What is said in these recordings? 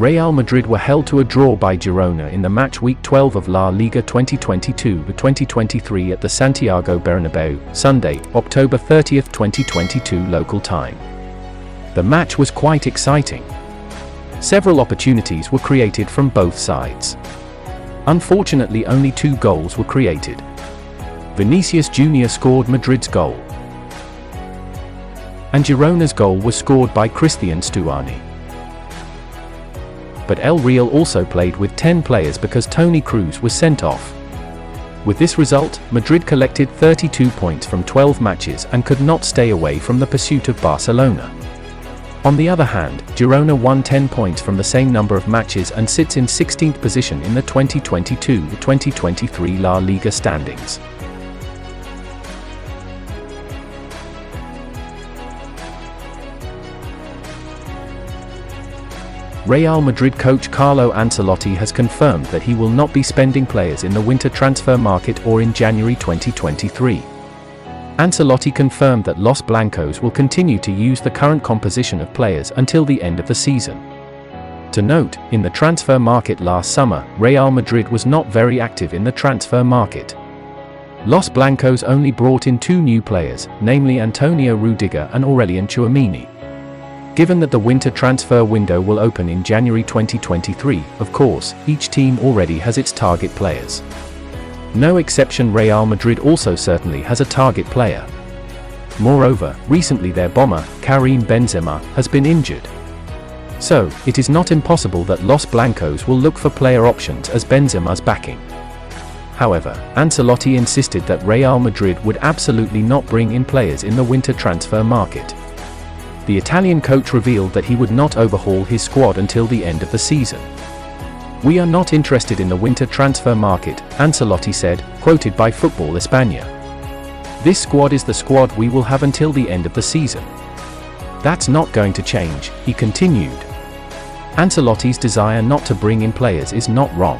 Real Madrid were held to a draw by Girona in the match week 12 of La Liga 2022-2023 at the Santiago Bernabéu, Sunday, October 30, 2022 local time. The match was quite exciting. Several opportunities were created from both sides. Unfortunately, only 2 goals were created. Vinicius Jr. scored Madrid's goal, and Girona's goal was scored by Cristian Stuani. But El Real also played with 10 players because Toni Kroos was sent off. With this result, Madrid collected 32 points from 12 matches and could not stay away from the pursuit of Barcelona. On the other hand, Girona won 10 points from the same number of matches and sits in 16th position in the 2022-2023 La Liga standings. Real Madrid coach Carlo Ancelotti has confirmed that he will not be spending players in the winter transfer market or in January 2023. Ancelotti confirmed that Los Blancos will continue to use the current composition of players until the end of the season. To note, in the transfer market last summer, Real Madrid was not very active in the transfer market. Los Blancos only brought in 2 new players, namely Antonio Rudiger and Aurelien Tchouameni. Given that the winter transfer window will open in January 2023, of course, each team already has its target players. No exception, Real Madrid also certainly has a target player. Moreover, recently their bomber, Karim Benzema, has been injured. So, it is not impossible that Los Blancos will look for player options as Benzema's backing. However, Ancelotti insisted that Real Madrid would absolutely not bring in players in the winter transfer market. The Italian coach revealed that he would not overhaul his squad until the end of the season. "We are not interested in the winter transfer market," Ancelotti said, quoted by Football España. "This squad is the squad we will have until the end of the season. That's not going to change," he continued. Ancelotti's desire not to bring in players is not wrong.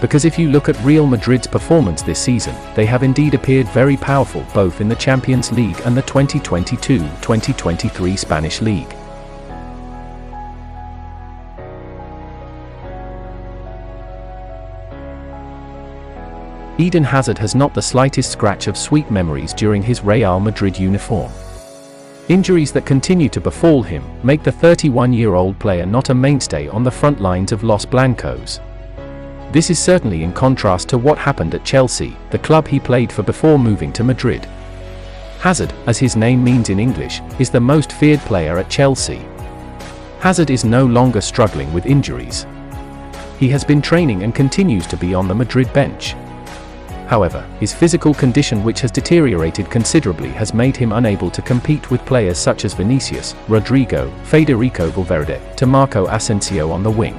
Because if you look at Real Madrid's performance this season, they have indeed appeared very powerful both in the Champions League and the 2022-2023 Spanish League. Eden Hazard has not the slightest scratch of sweet memories during his Real Madrid uniform. Injuries that continue to befall him make the 31-year-old player not a mainstay on the front lines of Los Blancos. This is certainly in contrast to what happened at Chelsea, the club he played for before moving to Madrid. Hazard, as his name means in English, is the most feared player at Chelsea. Hazard is no longer struggling with injuries. He has been training and continues to be on the Madrid bench. However, his physical condition, which has deteriorated considerably, has made him unable to compete with players such as Vinicius, Rodrigo, Federico Valverde, to Marco Asensio on the wing.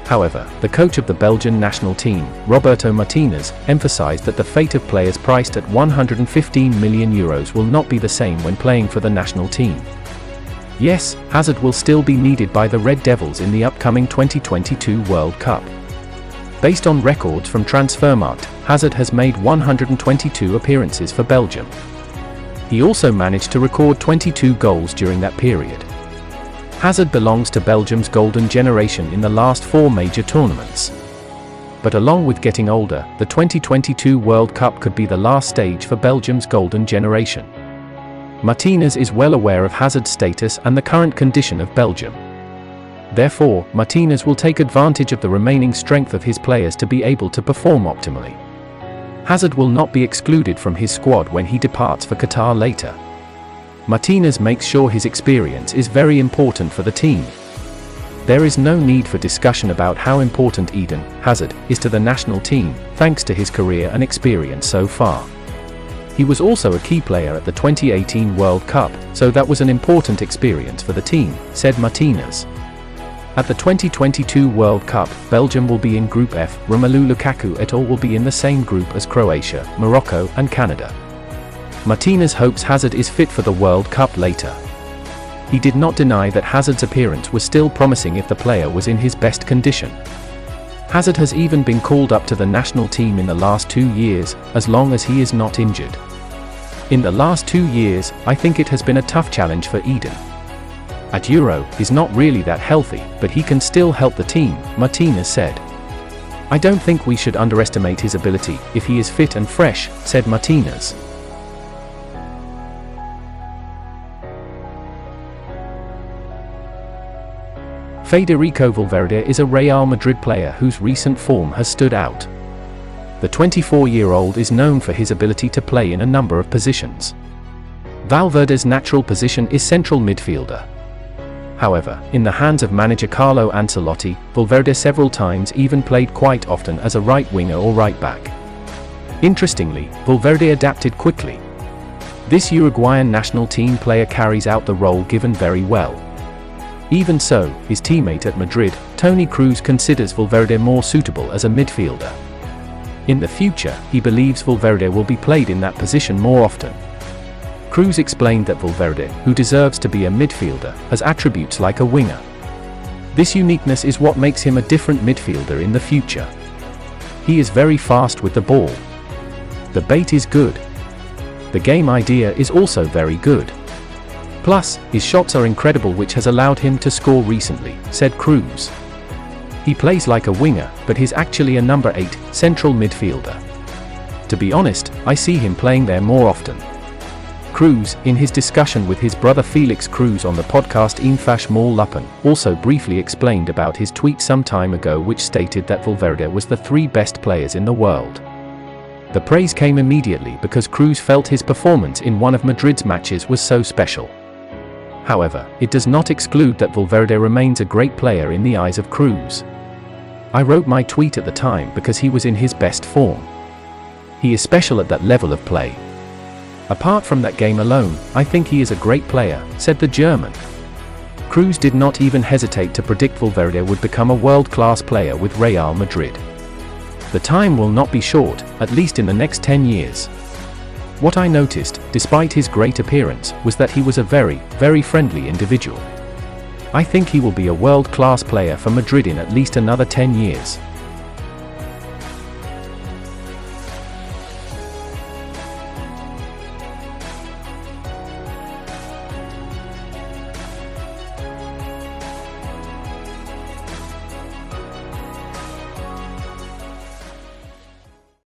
However, the coach of the Belgian national team, Roberto Martinez, emphasized that the fate of players priced at €115 million will not be the same when playing for the national team. Yes, Hazard will still be needed by the Red Devils in the upcoming 2022 World Cup. Based on records from Transfermarkt, Hazard has made 122 appearances for Belgium. He also managed to record 22 goals during that period. Hazard belongs to Belgium's golden generation in the last 4 major tournaments. But along with getting older, the 2022 World Cup could be the last stage for Belgium's golden generation. Martinez is well aware of Hazard's status and the current condition of Belgium. Therefore, Martinez will take advantage of the remaining strength of his players to be able to perform optimally. Hazard will not be excluded from his squad when he departs for Qatar later. Martinez makes sure his experience is very important for the team. There is no need for discussion about how important Eden Hazard is to the national team, thanks to his career and experience so far. He was also a key player at the 2018 World Cup, so that was an important experience for the team, said Martinez. At the 2022 World Cup, Belgium will be in Group F, Romelu Lukaku et al. Will be in the same group as Croatia, Morocco, and Canada. Martinez hopes Hazard is fit for the World Cup later. He did not deny that Hazard's appearance was still promising if the player was in his best condition. Hazard has even been called up to the national team in the last 2 years, as long as he is not injured. In the last 2 years, I think it has been a tough challenge for Eden. At Euro, he's not really that healthy, but he can still help the team, Martinez said. I don't think we should underestimate his ability if he is fit and fresh, said Martinez. Federico Valverde is a Real Madrid player whose recent form has stood out. The 24-year-old is known for his ability to play in a number of positions. Valverde's natural position is central midfielder. However, in the hands of manager Carlo Ancelotti, Valverde several times even played quite often as a right winger or right back. Interestingly, Valverde adapted quickly. This Uruguayan national team player carries out the role given very well. Even so, his teammate at Madrid, Toni Kroos, considers Valverde more suitable as a midfielder. In the future, he believes Valverde will be played in that position more often. Kroos explained that Valverde, who deserves to be a midfielder, has attributes like a winger. This uniqueness is what makes him a different midfielder in the future. He is very fast with the ball. The bait is good. The game idea is also very good. Plus, his shots are incredible, which has allowed him to score recently, said Kroos. He plays like a winger, but he's actually a number 8, central midfielder. To be honest, I see him playing there more often. Kroos, in his discussion with his brother Felix Kroos on the podcast Eenfash Mal Luppen, also briefly explained about his tweet some time ago which stated that Valverde was the 3 best players in the world. The praise came immediately because Kroos felt his performance in one of Madrid's matches was so special. However, it does not exclude that Valverde remains a great player in the eyes of Kroos. I wrote my tweet at the time because he was in his best form. He is special at that level of play. Apart from that game alone, I think he is a great player, said the German. Kroos did not even hesitate to predict Valverde would become a world-class player with Real Madrid. The time will not be short, at least in the next 10 years. What I noticed, despite his great appearance, was that he was a very, very friendly individual. I think he will be a world-class player for Madrid in at least another 10 years.